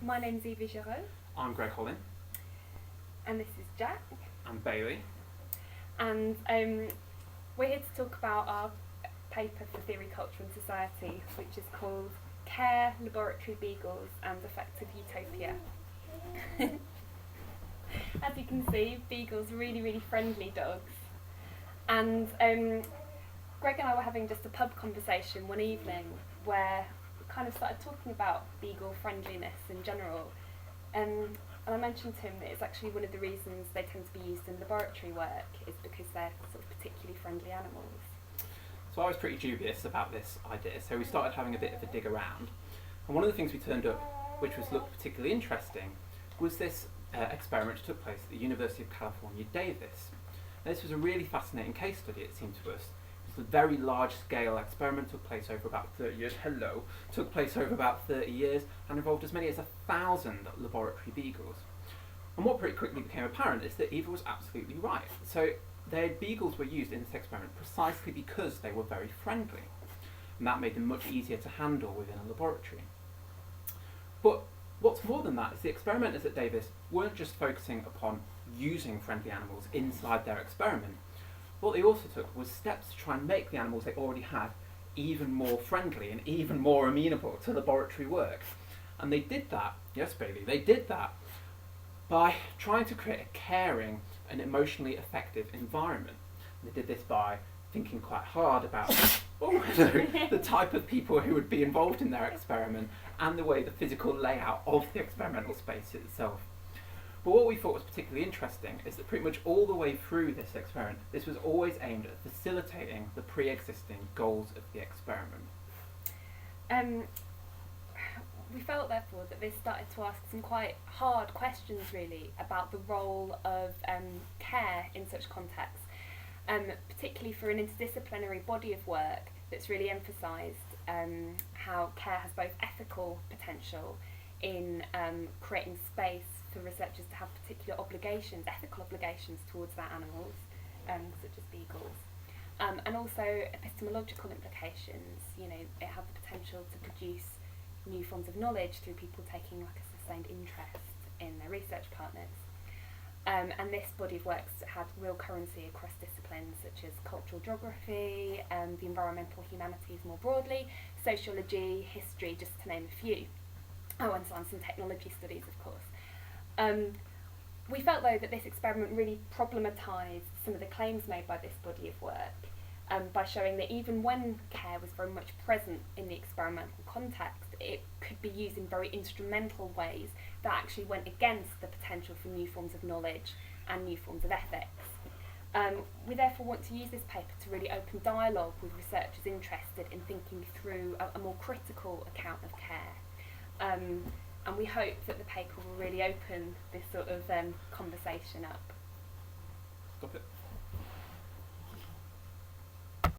My name's Eva Giraud. I'm Greg Hollin. And this is Jack. I'm Bailey. And we're here to talk about our paper for Theory, Culture and Society, which is called Care, Laboratory Beagles and Affective Utopia. As you can see, beagles are really, really friendly dogs. And Greg and I were having just a pub conversation one evening where we kind of started talking about beagle friendliness in general. And I mentioned to him that it's actually one of the reasons they tend to be used in laboratory work is because they're sort of particularly friendly animals. So I was pretty dubious about this idea, so we started having a bit of a dig around. And one of the things we turned up, which looked particularly interesting, was this experiment that took place at the University of California, Davis. Now, this was a really fascinating case study, it seemed to us. It was a very large-scale experiment, took place over about 30 years, and involved as many as 1,000 laboratory beagles. And what pretty quickly became apparent is that Eva was absolutely right. So their beagles were used in this experiment precisely because they were very friendly. And that made them much easier to handle within a laboratory. But what's more than that is the experimenters at Davis weren't just focusing upon using friendly animals inside their experiment. What they also took was steps to try and make the animals they already had even more friendly and even more amenable to laboratory work. And they did that, yes Bailey, they did that by trying to create a caring and emotionally effective environment. And they did this by thinking quite hard about the type of people who would be involved in their experiment and the way the physical layout of the experimental space itself. But what we thought was particularly interesting is that pretty much all the way through this experiment, this was always aimed at facilitating the pre-existing goals of the experiment. We felt, therefore, that this started to ask some quite hard questions, really, about the role of care in such contexts, particularly for an interdisciplinary body of work that's really emphasised how care has both ethical potential in creating space for researchers to have particular obligations, ethical obligations towards their animals, such as beagles, and also epistemological implications. You know, it had the potential to produce new forms of knowledge through people taking like a sustained interest in their research partners. And this body of works had real currency across disciplines such as cultural geography, the environmental humanities more broadly, sociology, history, just to name a few. Oh, and some technology studies, of course. We felt, though, that this experiment really problematised some of the claims made by this body of work by showing that even when care was very much present in the experimental context, it could be used in very instrumental ways that actually went against the potential for new forms of knowledge and new forms of ethics. We therefore want to use this paper to really open dialogue with researchers interested in thinking through a more critical account of care. And we hope that the paper will really open this sort of conversation up. Stop it.